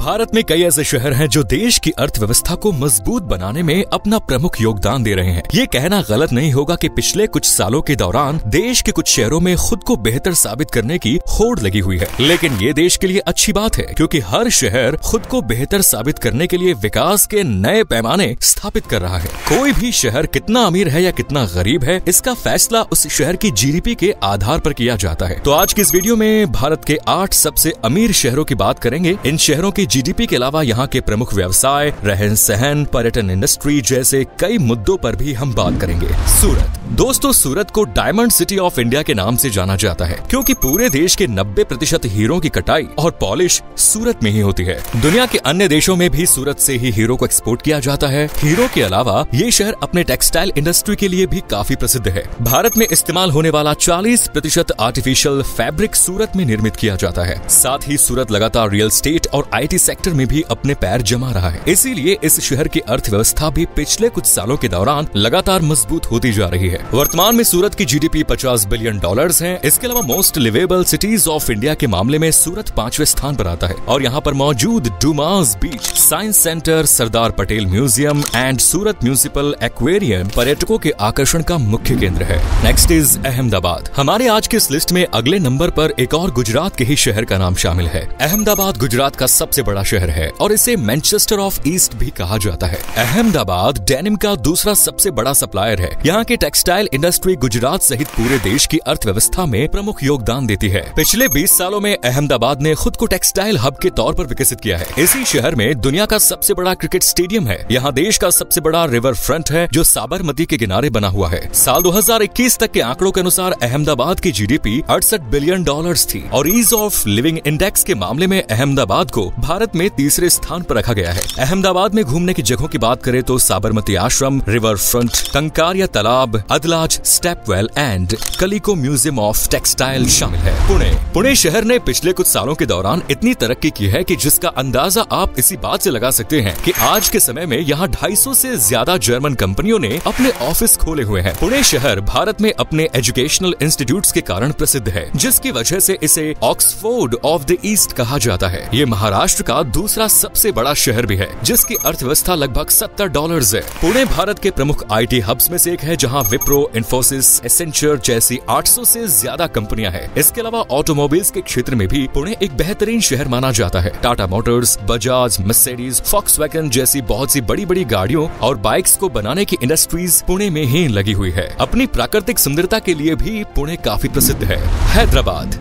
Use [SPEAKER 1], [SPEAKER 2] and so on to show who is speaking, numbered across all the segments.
[SPEAKER 1] भारत में कई ऐसे शहर हैं जो देश की अर्थव्यवस्था को मजबूत बनाने में अपना प्रमुख योगदान दे रहे हैं। ये कहना गलत नहीं होगा कि पिछले कुछ सालों के दौरान देश के कुछ शहरों में खुद को बेहतर साबित करने की होड़ लगी हुई है। लेकिन ये देश के लिए अच्छी बात है क्योंकि हर शहर खुद को बेहतर साबित करने के लिए विकास के नए पैमाने स्थापित कर रहा है। कोई भी शहर कितना अमीर है या कितना गरीब है, इसका फैसला उस शहर की जीडीपी के आधार पर किया जाता है। तो आज की इस वीडियो में भारत के 8 सबसे अमीर शहरों की बात करेंगे। इन शहरों की जीडीपी के अलावा यहाँ के प्रमुख व्यवसाय, रहन सहन, पर्यटन इंडस्ट्री जैसे कई मुद्दों पर भी हम बात करेंगे। सूरत। दोस्तों, सूरत को डायमंड सिटी ऑफ इंडिया के नाम से जाना जाता है क्योंकि पूरे देश के 90% हीरो की कटाई और पॉलिश सूरत में ही होती है। दुनिया के अन्य देशों में भी सूरत से ही हीरो को एक्सपोर्ट किया जाता है। हीरो के अलावा ये शहर अपने टेक्सटाइल इंडस्ट्री के लिए भी काफी प्रसिद्ध है। भारत में इस्तेमाल होने वाला 40% आर्टिफिशियल फैब्रिक सूरत में निर्मित किया जाता है। साथ ही सूरत लगातार रियल एस्टेट और IT सेक्टर में भी अपने पैर जमा रहा है। इसीलिए इस शहर की अर्थव्यवस्था भी पिछले कुछ सालों के दौरान लगातार मजबूत होती जा रही है। वर्तमान में सूरत की जीडीपी $50 बिलियन है। इसके अलावा most liveable cities of India के मामले में सूरत 5वें स्थान पर आता है और यहाँ पर मौजूद Dumas beach, science centre, Sardar Patel museum and Surat municipal aquarium पर्यटकों के आकर्षण का मुख्य केंद्र है। Next is Ahmedabad. हमारे आज के इस लिस्ट में अगले नंबर पर एक और गुजरात के ही शहर का नाम शामिल है। अहमदाबाद गुजरात का सबसे बड़ा शहर है और इसे मैनचेस्टर ऑफ ईस्ट भी कहा जाता है। अहमदाबाद डेनिम का दूसरा सबसे बड़ा सप्लायर है। यहाँ के टेक्सटाइल इंडस्ट्री गुजरात सहित पूरे देश की अर्थव्यवस्था में प्रमुख योगदान देती है। पिछले 20 सालों में अहमदाबाद ने खुद को टेक्सटाइल हब के तौर पर विकसित किया है। इसी शहर में दुनिया का सबसे बड़ा क्रिकेट स्टेडियम है। यहाँ देश का सबसे बड़ा रिवर फ्रंट है जो साबरमती के किनारे बना हुआ है। साल 2021 तक के आंकड़ों के अनुसार अहमदाबाद की जीडीपी $68 बिलियन थी और ईज ऑफ लिविंग इंडेक्स के मामले में अहमदाबाद को भारत में तीसरे स्थान पर रखा गया है। अहमदाबाद में घूमने की जगहों की बात करें तो साबरमती आश्रम, रिवर फ्रंट, कंकारिया तालाब, Adalaj stepwell and Calico museum of textile शामिल है। पुणे शहर ने पिछले कुछ सालों के दौरान इतनी तरक्की की है कि जिसका अंदाजा आप इसी बात से लगा सकते हैं कि आज के समय में यहाँ 250 से ज्यादा जर्मन कंपनियों ने अपने ऑफिस खोले हुए हैं। पुणे शहर भारत में अपने एजुकेशनल इंस्टीट्यूट्स के कारण प्रसिद्ध है, जिसकी वजह से इसे ऑक्सफोर्ड ऑफ द ईस्ट कहा जाता है। ये महाराष्ट्र का दूसरा सबसे बड़ा शहर भी है, जिसकी अर्थव्यवस्था लगभग $70 है। पुणे भारत के प्रमुख IT हब्स में से एक है, जहाँ विप्रो, इन्फोसिस, एसेंचर जैसी 800 से ज्यादा कंपनियां हैं। इसके अलावा ऑटोमोबाइल्स के क्षेत्र में भी पुणे एक बेहतरीन शहर माना जाता है। Tata Motors, Bajaj, Mercedes, Volkswagen जैसी बहुत सी बड़ी बड़ी गाड़ियों और बाइक्स को बनाने की इंडस्ट्रीज पुणे में ही लगी हुई है। अपनी प्राकृतिक सुंदरता के लिए भी पुणे काफी प्रसिद्ध है।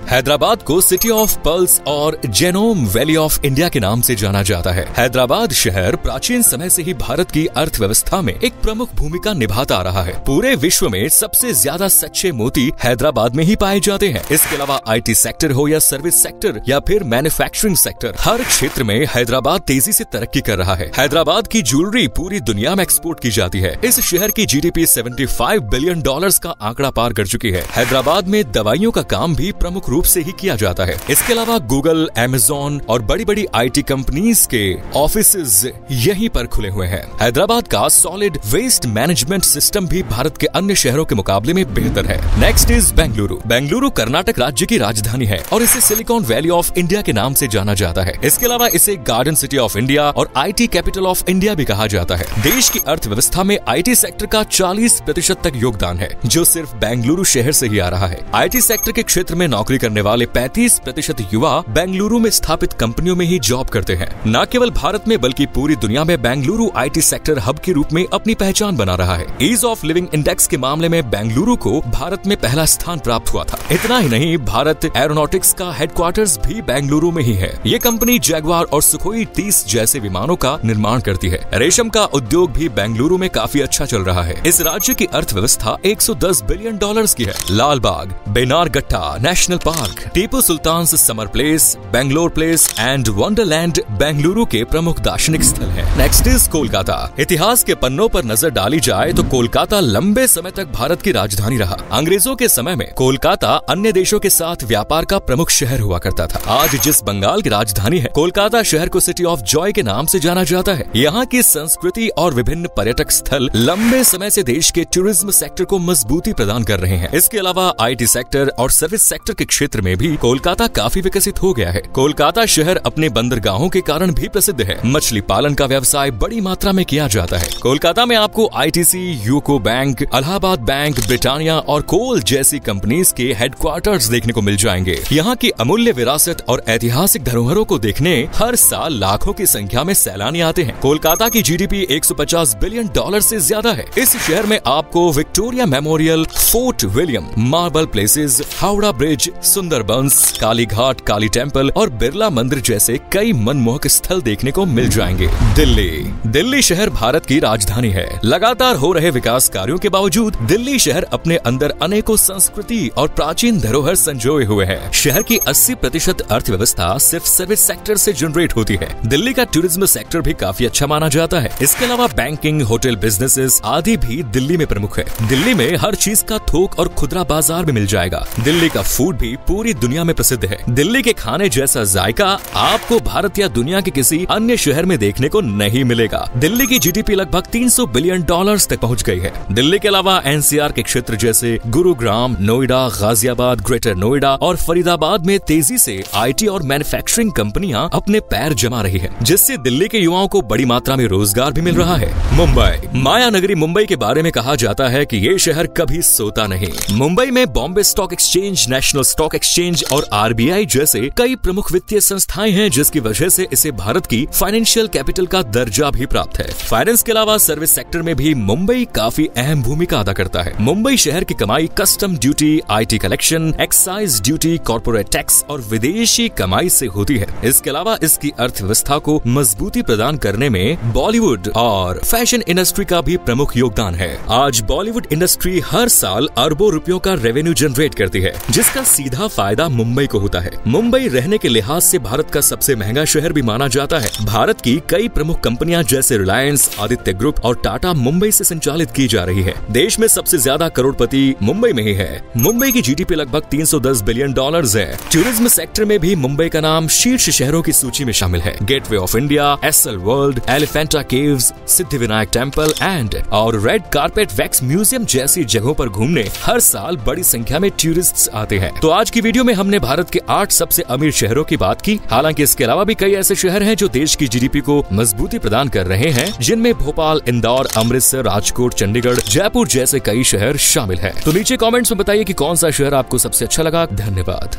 [SPEAKER 1] हैदराबाद को सिटी ऑफ पर्ल्स और जेनोम वैली ऑफ इंडिया के नाम से जाना जाता है। हैदराबाद शहर प्राचीन समय से ही भारत की अर्थव्यवस्था में एक प्रमुख भूमिका निभाता आ रहा है। पूरे विश्व में सबसे ज्यादा सच्चे मोती हैदराबाद में ही पाए जाते हैं। इसके अलावा IT सेक्टर हो या सर्विस सेक्टर या फिर मैन्युफैक्चरिंग सेक्टर, हर क्षेत्र में हैदराबाद तेजी से तरक्की कर रहा है। हैदराबाद की ज्वेलरी पूरी दुनिया में एक्सपोर्ट की जाती है। इस शहर की जीडीपी $75 बिलियन का आंकड़ा पार कर चुकी है। हैदराबाद में दवाइयों का काम भी प्रमुख रूप से ही किया जाता है। इसके अलावा गूगल, Amazon और बड़ी बड़ी IT कंपनीज के ऑफिसेज यहीं पर खुले हुए हैं। हैदराबाद का सॉलिड वेस्ट मैनेजमेंट सिस्टम भी भारत के अन्य शहरों के मुकाबले में बेहतर है। नेक्स्ट इज बेंगलुरु कर्नाटक राज्य की राजधानी है और इसे सिलिकॉन वैली ऑफ इंडिया के नाम से जाना जाता है। इसके अलावा इसे गार्डन सिटी ऑफ इंडिया और IT कैपिटल ऑफ इंडिया भी कहा जाता है। देश की अर्थव्यवस्था में IT सेक्टर का 40% तक योगदान है, जो सिर्फ बेंगलुरु शहर से ही आ रहा है। IT सेक्टर के क्षेत्र में नौकरी करने वाले 35% युवा बेंगलुरु में स्थापित कंपनियों में ही जॉब करते हैं। न केवल भारत में बल्कि पूरी दुनिया में बेंगलुरु IT सेक्टर हब के रूप में अपनी पहचान बना रहा है। ईज ऑफ लिविंग इंडेक्स के मामले में बेंगलुरु को भारत में पहला स्थान प्राप्त हुआ था। इतना ही नहीं, भारत एरोनॉटिक्स का हेडक्वार्टर्स भी बेंगलुरु में ही है। ये कंपनी जैगवार और सुखोई 30 जैसे विमानों का निर्माण करती है। रेशम का उद्योग भी बेंगलुरु में काफी अच्छा चल रहा है। इस राज्य की अर्थव्यवस्था $110 बिलियन की है। Lal Bagh, Bannerghatta national park, Tipu Sultan summer palace, Bangalore palace and wonderland Bengaluru के प्रमुख दार्शनिक स्थल हैं। Next is Kolkata. इतिहास के पन्नों पर नजर डाली जाए तो कोलकाता लंबे समय तक भारत की राजधानी रहा। अंग्रेजों के समय में कोलकाता अन्य देशों के साथ व्यापार का प्रमुख शहर हुआ करता था। आज जिस बंगाल की राजधानी है, कोलकाता शहर को सिटी ऑफ जॉय के नाम से जाना जाता है। यहाँ की संस्कृति और विभिन्न पर्यटक स्थल लंबे समय से देश के टूरिज्म सेक्टर को मजबूती प्रदान कर रहे हैं। इसके अलावा IT सेक्टर और सर्विस सेक्टर के क्षेत्र में भी कोलकाता काफी विकसित हो गया है। कोलकाता शहर अपने बंदरगाहों के कारण भी प्रसिद्ध है। मछली पालन का व्यवसाय बड़ी मात्रा में किया जाता है। कोलकाता में आपको ITC, UCO bank, Allahabad bank, Britannia और कोल जैसी कंपनीज के हेडक्वार्टर्स देखने को मिल जाएंगे। यहाँ की अमूल्य विरासत और ऐतिहासिक धरोहरों को देखने हर साल लाखों की संख्या में सैलानी आते हैं। कोलकाता की GDP $150 बिलियन से ज्यादा है। इस शहर में आपको Victoria memorial, Fort William, marble palaces, Howrah bridge, Sundarbans, Kali Ghat, Kali temple और बिरला मंदिर जैसे कई मनमोहक स्थल देखने को मिल जाएंगे। दिल्ली शहर भारत की राजधानी है। लगातार हो रहे विकास कार्यों के बावजूद दिल्ली शहर अपने अंदर अनेकों संस्कृति और प्राचीन धरोहर संजोए हुए है। शहर की 80% अर्थव्यवस्था सिर्फ सर्विस सेक्टर से जनरेट होती है। दिल्ली का टूरिज्म सेक्टर भी काफी अच्छा माना जाता है। इसके अलावा बैंकिंग, होटल बिजनेसेस आदि भी दिल्ली में प्रमुख है। दिल्ली में हर चीज का थोक और खुदरा बाजार में मिल जाएगा। दिल्ली का फूड भी पूरी दुनिया में प्रसिद्ध है। दिल्ली के खाने जैसा जायका आपको भारत या दुनिया के किसी अन्य शहर में देखने को नहीं मिलेगा। दिल्ली की GDP लगभग $300 बिलियन तक पहुंच गई है। दिल्ली के अलावा NCR के क्षेत्र जैसे गुरुग्राम, नोएडा, गाजियाबाद, ग्रेटर नोएडा और फरीदाबाद में तेजी से IT और मैन्युफैक्चरिंग कंपनियां अपने पैर जमा रही है, जिससे दिल्ली के युवाओं को बड़ी मात्रा में रोजगार भी मिल रहा है। मुंबई, माया नगरी मुंबई के बारे में कहा जाता है कि ये शहर कभी सोता नहीं। मुंबई में Bombay stock exchange, national stock exchange और RBI जैसे कई प्रमुख वित्तीय संस्थाएं हैं, जिसकी वजह से इसे भारत की फाइनेंशियल कैपिटल का दर्जा भी प्राप्त है। फाइनेंस के अलावा सर्विस सेक्टर में भी मुंबई काफी अहम भूमिका अदा करता है। मुंबई शहर की कमाई custom duty, IT collection, excise duty, corporate tax और विदेशी कमाई से होती है। इसके अलावा इसकी अर्थव्यवस्था को मजबूती प्रदान करने में बॉलीवुड और फैशन इंडस्ट्री का भी प्रमुख योगदान है। आज बॉलीवुड इंडस्ट्री हर साल अरबों रुपयों का रेवेन्यू जनरेट करती है, जिसका सीधा फायदा मुंबई को होता है। मुंबई रहने के लिहाज से भारत का सबसे महंगा शहर भी माना जाता है। भारत की कई प्रमुख कंपनियां जैसे रिलायंस, आदित्य ग्रुप और टाटा मुंबई से संचालित की जा रही है। देश में सबसे ज्यादा करोड़पति मुंबई में ही है। मुंबई की GDP लगभग $310 बिलियन है। टूरिज्म सेक्टर में भी मुंबई का नाम शीर्ष शहरों की सूची में शामिल है। Gateway of India, SL world, Elephanta caves, Siddhivinayak temple and और रेड कारपेट वैक्स म्यूजियम जैसी जगहों पर घूमने हर साल बड़ी संख्या में टूरिस्ट्स आते हैं। तो आज की वीडियो में हमने भारत के 8 सबसे अमीर शहरों की बात की। हालांकि इसके अलावा भी कई ऐसे शहर हैं जो देश की GDP को मजबूती प्रदान कर रहे हैं, जिनमें भोपाल, इंदौर, अमृतसर, राजकोट, चंडीगढ़, जयपुर जैसे कई शहर शामिल हैं। तो नीचे कमेंट्स में बताइए कि कौन सा शहर आपको सबसे अच्छा लगा। धन्यवाद।